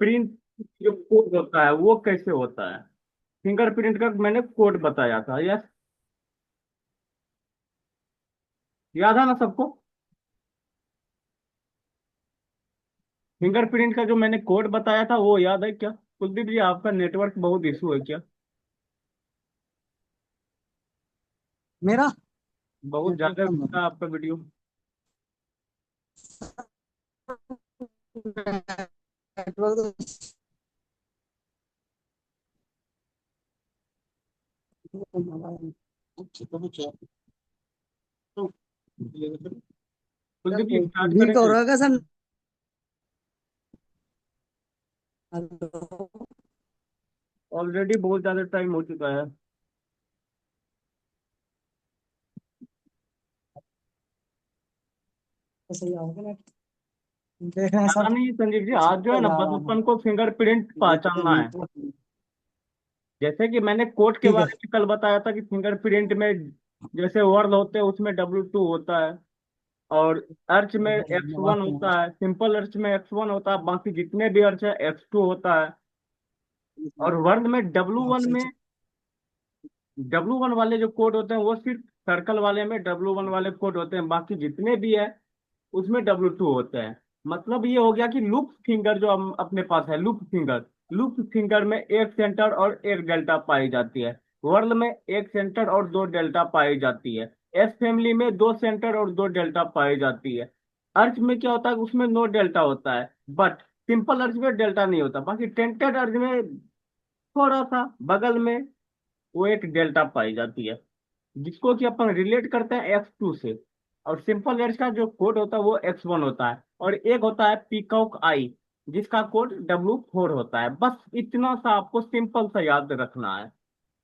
Print जो code होता है वो कैसे होता है। फिंगरप्रिंट का मैंने कोड बताया था, यस। याद है ना सबको? फिंगरप्रिंट का जो मैंने कोड बताया था वो याद है क्या? कुलदीप जी, आपका नेटवर्क बहुत इशू है क्या? मेरा बहुत नेटवर्क ज्यादा कम रुकता है आपका वीडियो। है। नेटवर्क कुलदीप जी स्टार्ट वीक हो करेंगे। रहा है सर। हेलो। ऑलरेडी बहुत ज्यादा टाइम हो चुका है। सही आओगे ना? देख रहे हैं ज्यादा सर। नहीं संजीव जी, आज जो है तो ना जा बस रहा अपन को फिंगरप्रिंट है पहचानना है। जैसे कि मैंने कोड के ठीक है। बारे में कल बताया था कि फिंगरप्रिंट में जैसे वर्ड होते हैं उसमें W2 होता है, और अर्च में X1 होता है, सिंपल अर्च में X1 होता है, बाकी जितने भी अर्च है X2 होता है। और वर्ड में W1 में, W1 वाले जो कोड होते हैं वो सिर्फ सर्कल वाले में W1 वाले कोड होते हैं, बाकी जितने भी है उसमें W2 होते हैं। मतलब ये हो गया कि लूप फिंगर जो हम अपने पास है, लूप फिंगर में एक सेंटर और एक डेल्टा पाई जाती है। वर्ल में एक सेंटर और दो डेल्टा पाई जाती है। एस फैमिली में दो सेंटर और दो डेल्टा पाई जाती है। अर्च में क्या होता है, उसमें नो डेल्टा होता है, बट सिंपल अर्च में डेल्टा नहीं होता। बाकी टेंटेड अर्च में थोड़ा सा बगल में वो एक डेल्टा पाई जाती है, जिसको कि अपन रिलेट करते हैं X2 से। और सिंपल एड्स का जो कोड होता है वो X1 होता है, और एक होता है पीकॉक आई जिसका कोड W4 होता है। बस इतना सा आपको सिंपल सा याद रखना है।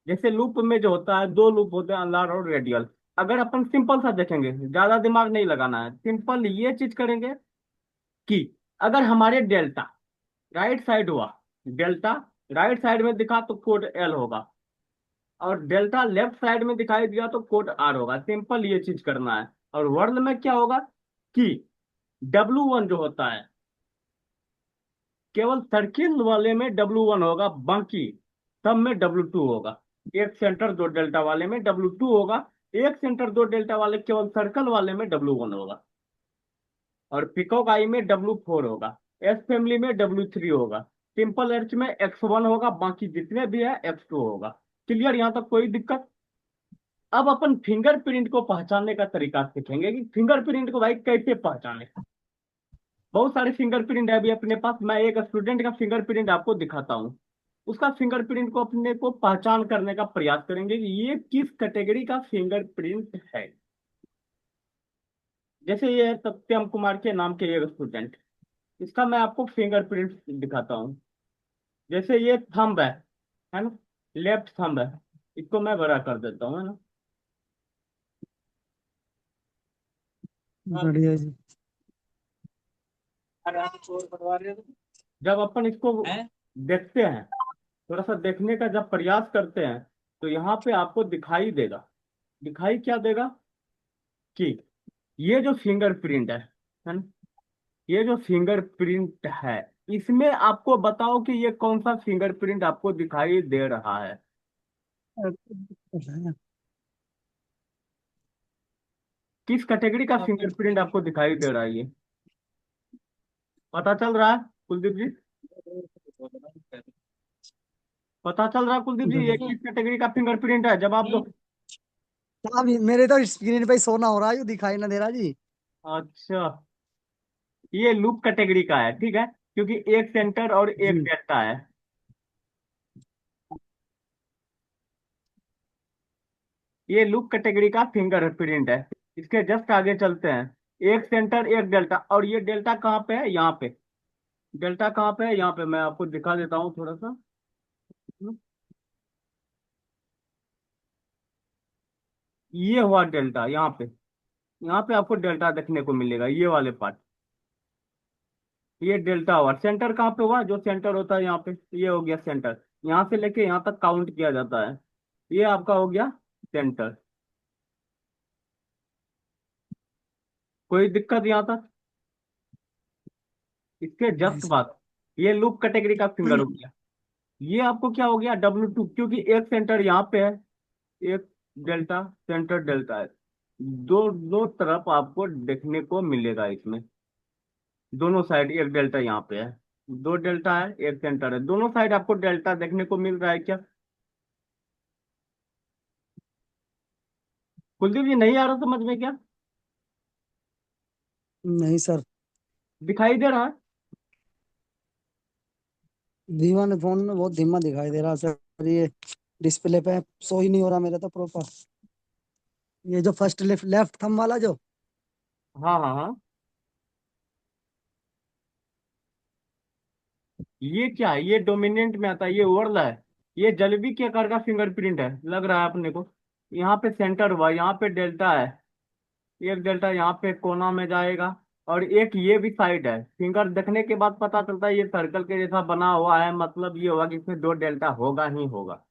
जैसे लूप में जो होता है, दो लूप होते हैं, अनलार और रेडियल। अगर अपन सिंपल सा देखेंगे, ज्यादा दिमाग नहीं लगाना है, सिंपल ये चीज करेंगे कि अगर हमारे डेल्टा राइट साइड हुआ, डेल्टा राइट साइड में दिखा तो कोड L होगा, और डेल्टा लेफ्ट साइड में दिखाई दिया तो कोड R होगा। सिंपल ये चीज करना है। और वर्ड में क्या होगा कि W1 जो होता है, केवल सर्किल वाले में W1 होगा, बाकी सब में W2 होगा। एक सेंटर दो डेल्टा वाले में W2 होगा, एक सेंटर दो डेल्टा वाले केवल सर्कल वाले में W1 होगा। और पिकॉक आई में W4 होगा, एस फैमिली में W3 होगा, सिंपल एच में X1 होगा, बाकी जितने भी है X2 होगा। क्लियर? यहाँ तक कोई दिक्कत? अब अपन फिंगरप्रिंट को पहचानने का तरीका सीखेंगे कि फिंगरप्रिंट को भाई कैसे पहचाने। बहुत सारे फिंगरप्रिंट है अभी अपने पास। मैं एक स्टूडेंट का फिंगरप्रिंट आपको दिखाता हूँ, उसका फिंगरप्रिंट को अपने को पहचान करने का प्रयास करेंगे कि ये किस कैटेगरी का फिंगरप्रिंट है। जैसे ये है सत्यम कुमार के नाम के एक स्टूडेंट, इसका मैं आपको फिंगरप्रिंट दिखाता हूँ। जैसे ये थंब है ना, लेफ्ट थंब है, इसको मैं बड़ा कर देता हूँ, है ना। बढ़िया जी। जब अपन इसको हैं? देखते हैं, थोड़ा सा देखने का जब प्रयास करते हैं, तो यहाँ पे आपको दिखाई देगा, दिखाई क्या देगा कि ये जो फिंगरप्रिंट है ना, ये जो फिंगरप्रिंट है, इसमें आपको बताओ कि ये कौन सा फिंगरप्रिंट आपको दिखाई दे रहा है। किस कैटेगरी का फिंगरप्रिंट आपको दिखाई दे रहा है ये? पता चल रहा है कुलदीप जी? पता चल रहा है कुलदीप जी ये किस कैटेगरी का फिंगरप्रिंट है? जवाब दो। अभी मेरे तो स्क्रीन पे सोना हो रहा है, यूं दिखाई ना दे रहा जी। अच्छा, ये लूप कैटेगरी का है, ठीक है, क्योंकि एक सेंटर और एक जी। डेल्टा है। ये लूप कैटेगरी का फिंगरप्रिंट है। इसके जस्ट आगे चलते हैं। एक सेंटर एक डेल्टा, और ये डेल्टा कहाँ पे है? यहाँ पे। डेल्टा कहाँ पे है? यहाँ पे। मैं आपको दिखा देता हूँ थोड़ा सा। ये हुआ डेल्टा, यहाँ पे। यहाँ पे आपको डेल्टा देखने को मिलेगा, ये वाले पार्ट। ये डेल्टा हुआ। सेंटर कहाँ पे हुआ? जो सेंटर होता है यहाँ पे, ये हो गया सेंटर। यहाँ से लेके यहाँ तक काउंट किया जाता है, ये आपका हो गया सेंटर। कोई दिक्कत यहाँ तक? इसके नहीं जस्ट सर। बाद ये लूप कैटेगरी का फिंगर हो गया। ये आपको क्या हो गया, W2, क्योंकि एक सेंटर यहाँ पे है, एक डेल्टा, सेंटर डेल्टा है। दो दो तरफ आपको देखने को मिलेगा इसमें, दोनों साइड एक डेल्टा यहाँ पे है, दो डेल्टा है, एक सेंटर है, दोनों साइड आपको डेल्टा देखने को मिल रहा है क्या? कुलदीप जी नहीं आ रहा समझ में क्या? नहीं सर। दिखाई दे रहा है? धीमा ने फोन में बहुत धीमा दिखाई दे रहा है सर ये। डिस्प्ले पे शो ही नहीं हो रहा मेरा तो प्रॉपर। ये जो फर्स्ट लेफ्ट लेफ्ट थंब वाला जो। हाँ हाँ हाँ। ये क्या है, ये डोमिनेंट में आता है, ये ओरला है। ये जलेबी के आकार का फिंगरप्रिंट है लग रहा है अपने को। यहाँ पे सेंटर हुआ, यहाँ पे डेल्टा है, एक डेल्टा यहाँ पे कोना में जाएगा, और एक ये भी साइड है। फिंगर देखने के बाद पता चलता है ये सर्कल के जैसा बना हुआ है, मतलब ये होगा कि इसमें दो डेल्टा होगा ही होगा।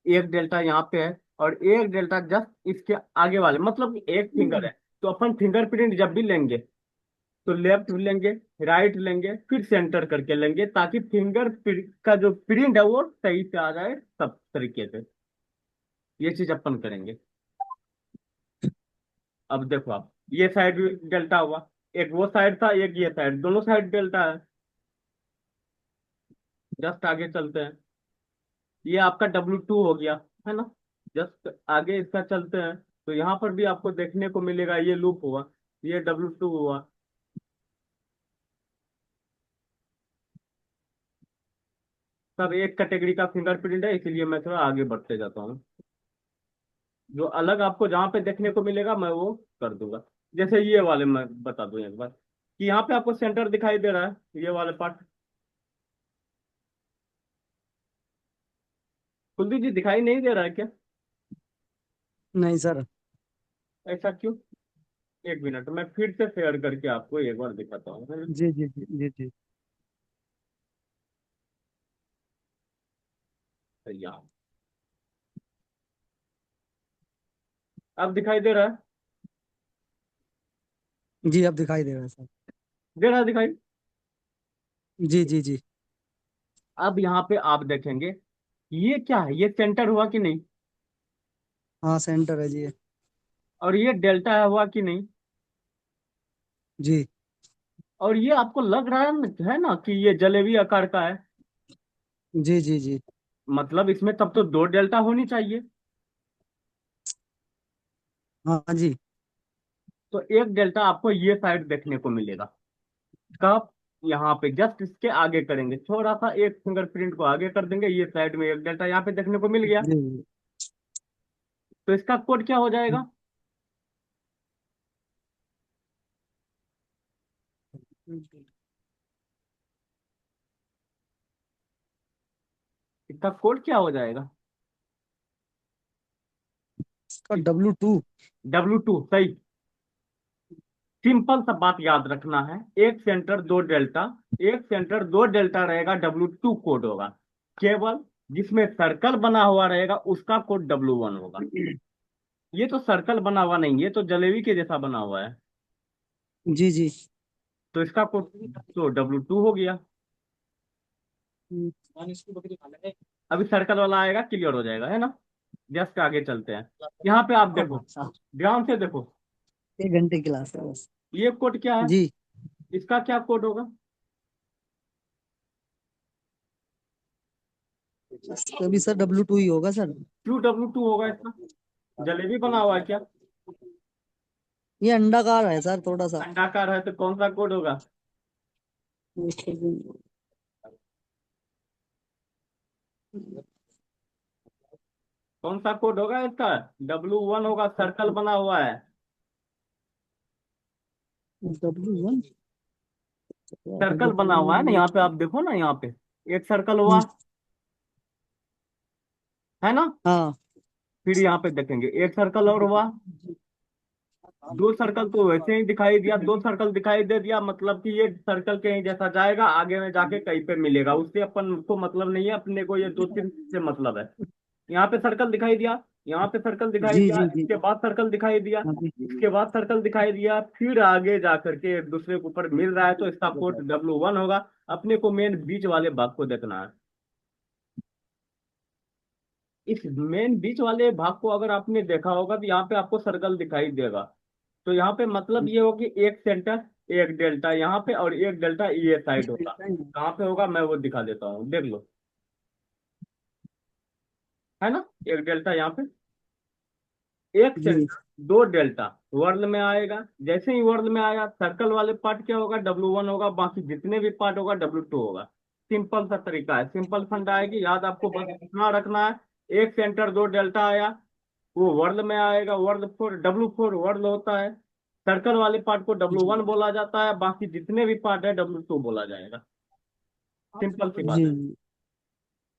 एक डेल्टा यहाँ पे है, और एक डेल्टा जस्ट इसके आगे वाले, मतलब एक फिंगर है। तो अपन फिंगरप्रिंट जब भी लेंगे तो लेफ्ट लेंगे, राइट लेंगे, फिर सेंटर करके लेंगे, ताकि फिंगर का जो प्रिंट है वो सही से आ जाए सब तरीके से। ये चीज अपन करेंगे। अब देखो आप, ये साइड भी डेल्टा हुआ, एक वो साइड था, एक ये साइड, दोनों साइड डेल्टा है। जस्ट आगे चलते हैं, ये आपका W2 हो गया, है ना? जस्ट आगे इसका चलते हैं, तो यहाँ पर भी आपको देखने को मिलेगा ये लूप हुआ, ये W2 हुआ। सब एक कैटेगरी का फिंगरप्रिंट है, इसीलिए मैं थोड़ा आगे बढ़ते जाता हूँ। जो अलग आपको जहाँ पे देखने को मिलेगा मैं वो कर दूंगा। जैसे ये वाले मैं बता दूं एक बार, कि यहाँ पे आपको सेंटर दिखाई दे रहा है, ये वाले पार्ट। कुलदीप जी दिखाई नहीं दे रहा है क्या? नहीं सर। ऐसा क्यों? एक मिनट, मैं फिर से शेयर करके आपको एक बार दिखाता हूँ, है ना? जी जी जी जी जी। तो यहाँ अब दिखाई दे रहा है? जी अब दिखाई दे रहा है सर। दे रहा है दिखाई? जी जी जी। अब यहाँ पे आप देखेंगे, ये क्या है, ये सेंटर हुआ कि नहीं? हाँ सेंटर है जी ये। और ये डेल्टा हुआ कि नहीं? जी और ये आपको लग रहा है ना कि ये जलेबी आकार का है? जी जी जी। मतलब इसमें तब तो दो डेल्टा होनी चाहिए। हाँ जी। तो एक डेल्टा आपको ये साइड देखने को मिलेगा। कब? यहाँ पे जस्ट इसके आगे करेंगे, थोड़ा सा एक फिंगरप्रिंट को आगे कर देंगे, ये साइड में एक डेल्टा यहाँ पे देखने को मिल गया। जी तो इसका कोड क्या हो जाएगा? जी। इसका कोड क्या हो जाएगा? इसका W2। W2 सही। सिंपल सा बात याद रखना है, एक सेंटर दो डेल्टा, एक सेंटर दो डेल्टा रहेगा, W2 कोड होगा। केवल जिसमें सर्कल बना हुआ रहेगा उसका कोड W1 होगा। ये तो सर्कल बना हुआ नहीं, ये तो जलेबी के जैसा बना हुआ है, जी जी। तो इसका कोड तो W2 हो गया। हम्म, अभी सर्कल वाला आएगा, क्लियर हो जाएगा, है ना? जस्ट आगे चलते हैं। यहाँ पे आप देखो, ध्यान से देखो, 1 घंटे की क्लास है बस। ये कोड क्या है, जी। इसका क्या कोड होगा? तभी सर W2 ही होगा सर। क्यों W2 होगा इसका? जलेबी बना हुआ है क्या? ये अंडाकार है सर थोड़ा सा। अंडाकार है तो कौन सा कोड होगा? कौन सा कोड होगा इसका? W1 होगा, सर्कल बना हुआ है। W1। सर्कल बना हुआ है ना, यहाँ पे आप देखो ना, यहाँ पे एक सर्कल हुआ, है ना? हाँ। फिर यहाँ पे देखेंगे एक सर्कल और हुआ, दो सर्कल तो वैसे ही दिखाई दिया, दो सर्कल दिखाई दे दिया, मतलब कि ये सर्कल कहीं जैसा जाएगा, आगे में जाके कहीं पे मिलेगा, उससे अपन को मतलब नहीं है, अपने को ये दो तीन से मतलब है। यहाँ पे सर्कल दिखाई दिया, यहाँ पे सर्कल दिखाई जी दिया, जी जी। इसके बाद सर्कल दिखाई दिया, हाँ जी। इसके बाद सर्कल दिखाई दिया, फिर आगे जा करके एक दूसरे के ऊपर मिल रहा है, तो इसका कोड W1 होगा। अपने को मेन बीच वाले भाग को देखना है। इस मेन बीच वाले भाग को अगर आपने देखा होगा तो यहाँ पे आपको सर्कल दिखाई देगा। तो यहाँ पे मतलब ये हो कि एक सेंटर, एक डेल्टा यहाँ पे, और एक डेल्टा ये साइड होगा। कहाँ पे होगा मैं वो दिखा देता हूँ, देख लो। है ना, एक डेल्टा यहाँ पे, एक जी सेंटर, दो डेल्टा। वर्ल में आएगा, जैसे ही वर्ल में आया, सर्कल वाले पार्ट क्या होगा, W1 होगा, बाकी जितने भी पार्ट होगा W2 होगा। सिंपल सा तरीका है, सिंपल फंडा है कि याद आपको बस इतना रखना है। एक सेंटर, दो डेल्टा आया, वो वर्ल में आएगा, वर्ल 4, W4 वर्ल होता है। सर्कल वाले पार्ट को W1 बोला जाता है, बाकी जितने भी पार्ट है W2 बोला जाएगा। सिंपल सी बात जी है।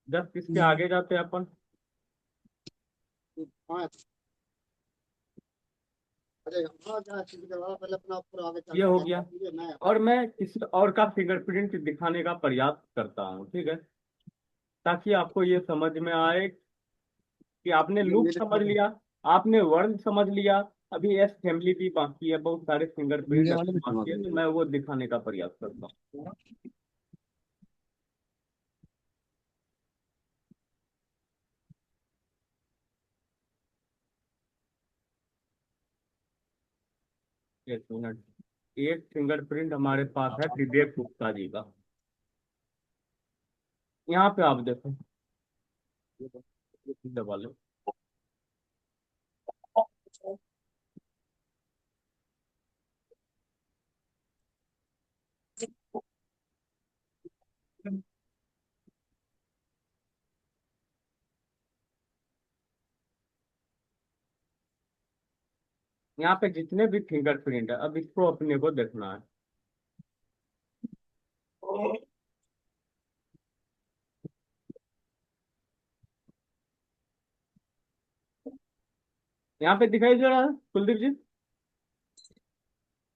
जस्ट इसके जी। आगे जाते हैं अपन। ये हो गया। और मैं किसी और का फिंगरप्रिंट दिखाने का प्रयास करता हूँ, ठीक है, ताकि आपको ये समझ में आए कि आपने लूप समझ लिया, आपने वर्ड समझ लिया। अभी एस फैमिली भी बाकी है, बहुत सारे फिंगरप्रिंट ये अभी वाले भी बाकी है, तो मैं वो दिखाने का प्रयास करता हूँ। एक मिनट। एक फिंगरप्रिंट हमारे पास है विवेक गुप्ता जी का। यहाँ पे आप देखो, दबा लो। यहाँ पे जितने भी फिंगरप्रिंट है, अब इसको अपने को देखना है। यहाँ पे दिखाई दे रहा है कुलदीप जी?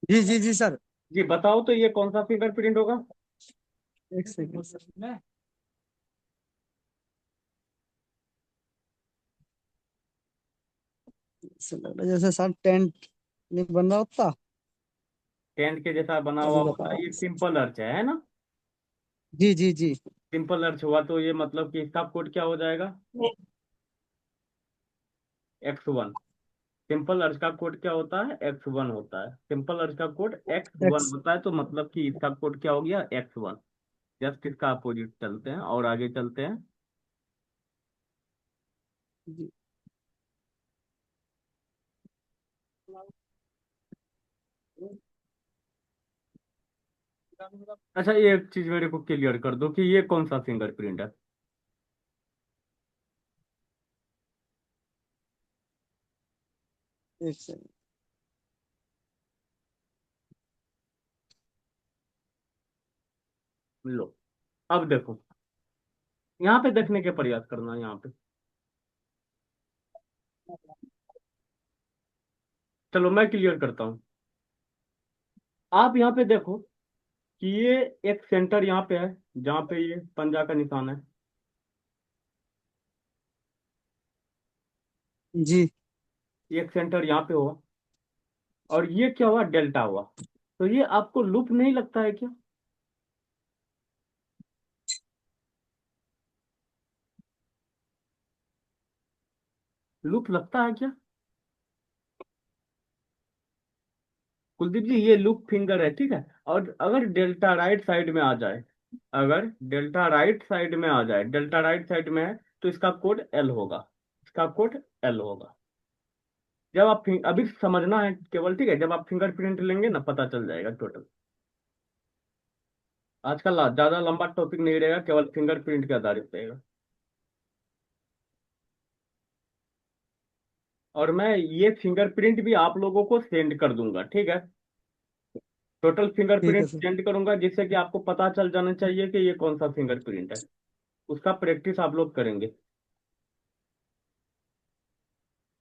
जी जी जी सर। जी बताओ तो, ये कौन सा फिंगरप्रिंट होगा? एक सेकंड सर। ऐसे लग रहा है जैसे सर टेंट नहीं बन रहा होता। टेंट के जैसा बना हुआ अभी होता बता है, रहा ये हूँ। सिंपल अर्च है ना? जी जी जी। सिंपल अर्च हुआ तो ये मतलब कि इसका कोड क्या हो जाएगा, X1। सिंपल अर्च का कोड क्या होता है, X1 होता है। सिंपल अर्च का कोड X1 एक्स। होता है, तो मतलब कि इसका कोड क्या हो गया, X1। जस्ट इसका अपोजिट चलते हैं और आगे चलते हैं। जी। अच्छा, ये एक चीज मेरे को क्लियर कर दो कि ये कौन सा फिंगरप्रिंट है। एक सेकंड। लो, अब देखो, यहाँ पे देखने के प्रयास करना, यहाँ पे। चलो मैं क्लियर करता हूँ। आप यहाँ पे देखो कि ये एक सेंटर यहाँ पे है, जहाँ पे ये पंजा का निशान है। जी। एक सेंटर यहाँ पे हुआ, और ये क्या हुआ, डेल्टा हुआ। तो ये आपको लूप नहीं लगता है क्या? लूप लगता है क्या कुलदीप जी? ये लूप फिंगर है, ठीक है। और अगर डेल्टा राइट साइड में आ जाए, अगर डेल्टा राइट साइड में आ जाए, डेल्टा राइट साइड में है, तो इसका कोड एल होगा। इसका कोड एल होगा। जब आप अभी समझना है केवल, ठीक है, जब आप फिंगरप्रिंट लेंगे ना, पता चल जाएगा टोटल। आजकल ज्यादा लंबा टॉपिक नहीं रहेगा, केवल फिंगरप्रिंट के आधारित रहेगा। और मैं ये फिंगरप्रिंट भी आप लोगों को सेंड कर दूंगा, ठीक है। टोटल ठीक है फिंगरप्रिंट सर। सेंड करूंगा, जिससे कि आपको पता चल जाना चाहिए कि ये कौन सा फिंगरप्रिंट है। उसका प्रैक्टिस आप लोग करेंगे।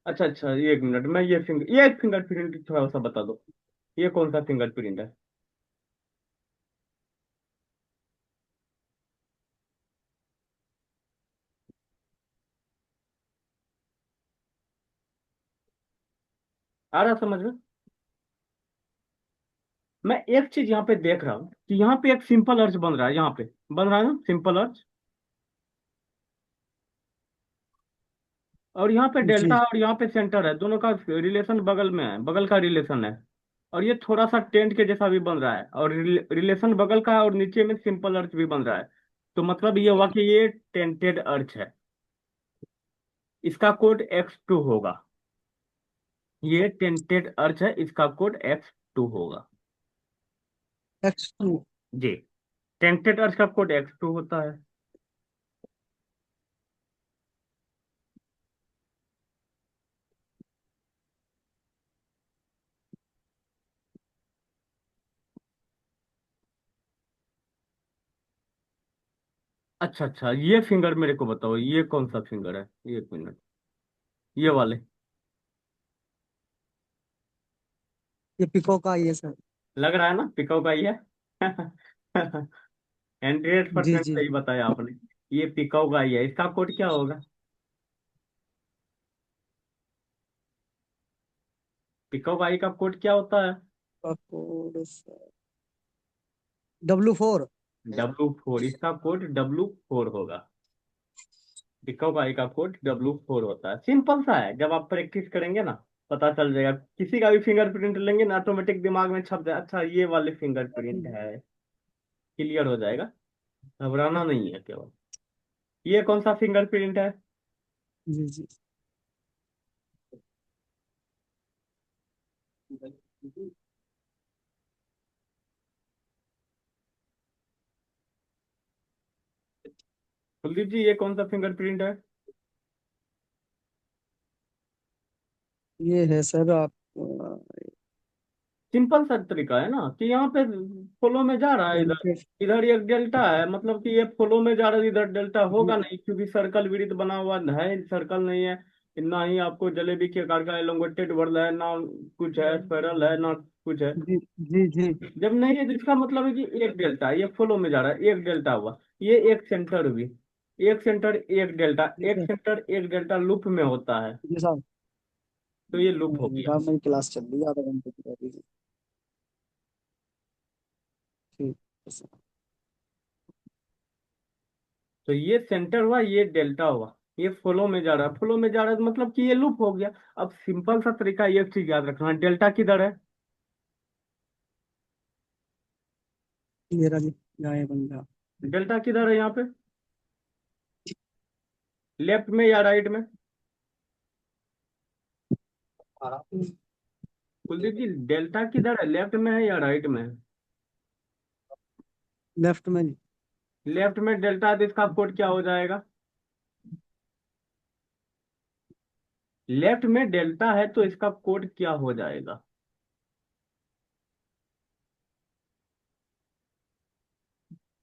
अच्छा अच्छा, ये एक मिनट, मैं ये फिंगरप्रिंट थोड़ा सा बता दो, ये कौन सा फिंगरप्रिंट है? आ रहा समझ में? मैं एक चीज यहाँ पे देख रहा हूँ कि यहाँ पे एक सिंपल अर्च बन रहा है, यहाँ पे बन रहा है ना सिंपल अर्च, और यहाँ पे डेल्टा जी। और यहाँ पे सेंटर है, दोनों का रिलेशन बगल में है, बगल का रिलेशन है। और ये थोड़ा सा टेंट के जैसा भी बन रहा है, और रिलेशन बगल का है, और नीचे में सिंपल अर्च भी बन रहा है। तो मतलब ये हुआ कि ये टेंटेड अर्च है, इसका कोड X2 होगा। ये टेंटेड अर्च है, इसका कोड X2 होगा। X2। जी, टेंटेड अर्च का कोड X2 होता है। अच्छा अच्छा, ये फिंगर मेरे को बताओ, ये कौन सा फिंगर है? एक मिनट, ये वाले। ये पिको का ही है सर। लग रहा है ना पिको का ही है। 100% जी जी। सही बताया आपने। ये पिको का ही है, इसका कोड क्या होगा? पिको का का कोड क्या होता है? का कोड W4। W4, इसका कोड W4 होगा। पिको का कोड W4 होता है। सिंपल सा है, जब आप प्रैक्टिस करेंगे ना पता चल जाएगा। किसी का भी फिंगरप्रिंट लेंगे ना, ऑटोमेटिक दिमाग में छप जाए, अच्छा ये वाले फिंगरप्रिंट है, क्लियर हो जाएगा। घबराना नहीं है केवल। ये कौन सा फिंगरप्रिंट है? जी जी। कुलदीप जी, ये कौन सा फिंगरप्रिंट है? ये है सर आप सिंपल सा तरीका है ना, कि यहाँ पे फ्लो में जा रहा है इधर, टेंटेड। इधर एक डेल्टा है, मतलब कि ये फ्लो में जा रहा है, इधर डेल्टा होगा नहीं, क्योंकि सर्कल विड्थ बना हुआ है, सर्कल नहीं है। ना ही आपको जलेबी के आकार का एलोंगेटेड वर्ड है, ना कुछ है स्पाइरल है, ना कुछ है। जी जी जी। जब नहीं है तो इसका मतलब है कि एक डेल्टा, ये फ्लो में जा रहा है, एक डेल्टा हुआ। ये एक सेंटर भी, एक सेंटर एक डेल्टा, ठीक एक है सेंटर एक डेल्टा लूप में होता है। जी साहब। तो ये लूप हो गया। साहब मेरी क्लास चल रही है, आधा घंटे की अभी। ठीक है सर। तो ये सेंटर हुआ, ये डेल्टा हुआ, ये फ्लो में जा रहा है, फ्लो में जा रहा है, तो मतलब कि ये लूप हो गया। अब सिंपल सा तरीका, एक चीज याद रखना, डेल्टा किधर है? मेरा जी गाय बन गया। डेल्टा किधर है यहाँ पे? लेफ्ट में या राइट में? कुलदीप जी, डेल्टा किधर है, लेफ्ट में है या राइट में है? लेफ्ट में। लेफ्ट में डेल्टा है, तो इसका कोड क्या हो जाएगा? लेफ्ट में डेल्टा है तो इसका कोड क्या हो जाएगा?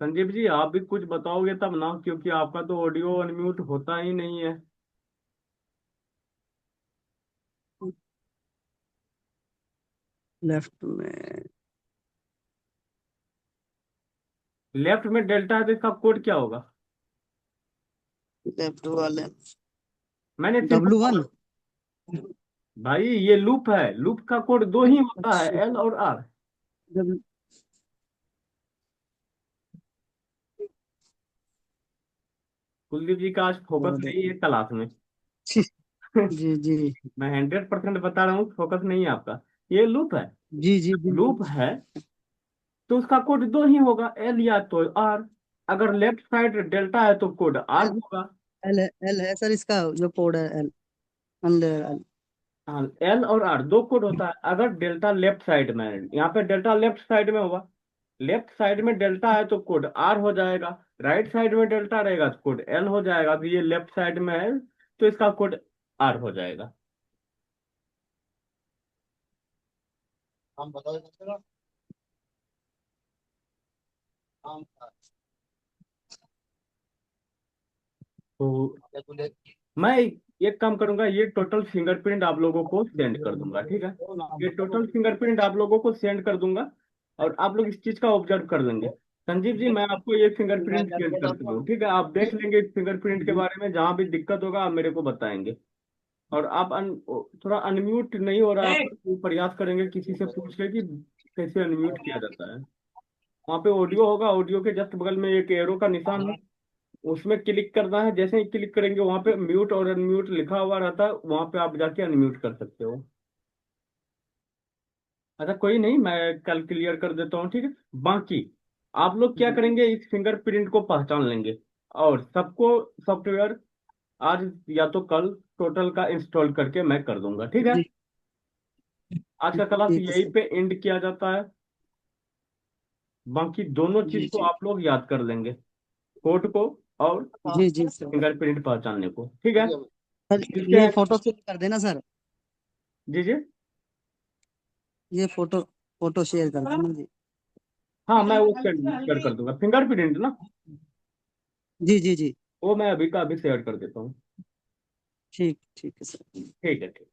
संजीव जी, आप भी कुछ बताओगे तब ना, क्योंकि आपका तो ऑडियो अनम्यूट होता ही नहीं है। लेफ्ट में। लेफ्ट में डेल्टा है तो इसका कोड क्या होगा? लेफ्ट वाले मैंने सिंपल W1। बोला। भाई ये लूप है, लूप का कोड दो ही होता है, अच्छा। L और R। जब कुलदीप जी का आज फोकस और नहीं है क्लास में। जी जी। मैं 100% बता रहा हूँ, फोकस नहीं है आपका। ये लूप है, जी जी बिल्कुल। लूप है, तो उसका कोड दो ही होगा, L या तो R। अगर लेफ्ट साइड डेल्टा है तो कोड R एल होगा। एल है, एल है सर इसका जो कोड है एल। L L. हाँ, L और R दो कोड होता है। अगर डेल्टा लेफ्ट साइड में है, यहाँ पे डेल्टा लेफ्ट साइड में होगा, लेफ्ट साइड में डेल्टा है तो कोड R हो जाएगा। राइट साइड में डेल्टा रहेगा तो कोड L हो जाएगा। तो ये लेफ्ट साइड में है तो इसका कोड R हो जाएगा। हम बताओ सर। हम तो मैं एक काम करूंगा, ये टोटल फिंगरप्रिंट आप लोगों को सेंड कर दूंगा, ठीक है? ये टोटल फिंगरप्रिंट आप लोगों को सेंड कर दूंगा, और आप लोग इस चीज का ऑब्जर्व कर लेंगे। संजीव जी, मैं आपको ये फिंगरप्रिंट सेंड कर चुका हूँ, ठीक है? आप देख लेंगे इस फिंगरप्रिंट के बारे में, जहां भी दिक्कत होगा आप मेरे को बताएंगे। और आप थोड़ा अनम्यूट नहीं हो रहा है आपका, तो प्रयास करेंगे किसी से पूछ के कि कैसे अनम्यूट किया जाता है। वहाँ पे ऑडियो होगा, ऑडियो के जस्ट बगल में एक एरो का निशान है, उसमें क्लिक करना है। जैसे ही क्लिक करेंगे वहाँ पे म्यूट और अनम्यूट लिखा हुआ रहता है, वहाँ पे आप जाके अनम्यूट कर सकते हो। अच्छा कोई नहीं, मैं कल क्लियर कर देता हूँ, ठीक है। बाकी आप लोग क्या करेंगे, इस फिंगरप्रिंट को पहचान लेंगे और सबको सॉफ्टवेयर आज या तो कल टोटल का इंस्टॉल करके मैं कर दूंगा, ठीक है। जी आज का क्लास ठीक है यहीं सर। पे एंड किया जाता है। बाकी दोनों चीज जी को जी आप लोग याद कर लेंगे, कोड को और जी जी सर। फिंगरप्रिंट पहचानने को, ठीक है। सर इसके ये फोटो शेयर कर देना सर। जी जी। ये फोटो फोटो शेयर कर देना जी। हाँ मैं वो शेयर कर दूंगा, फिंगरप्रिंट ना, जी जी जी। वो मैं अभी का अभी शेयर कर देता हूँ। ठीक ठीक है सर। ठीक है, ठीक।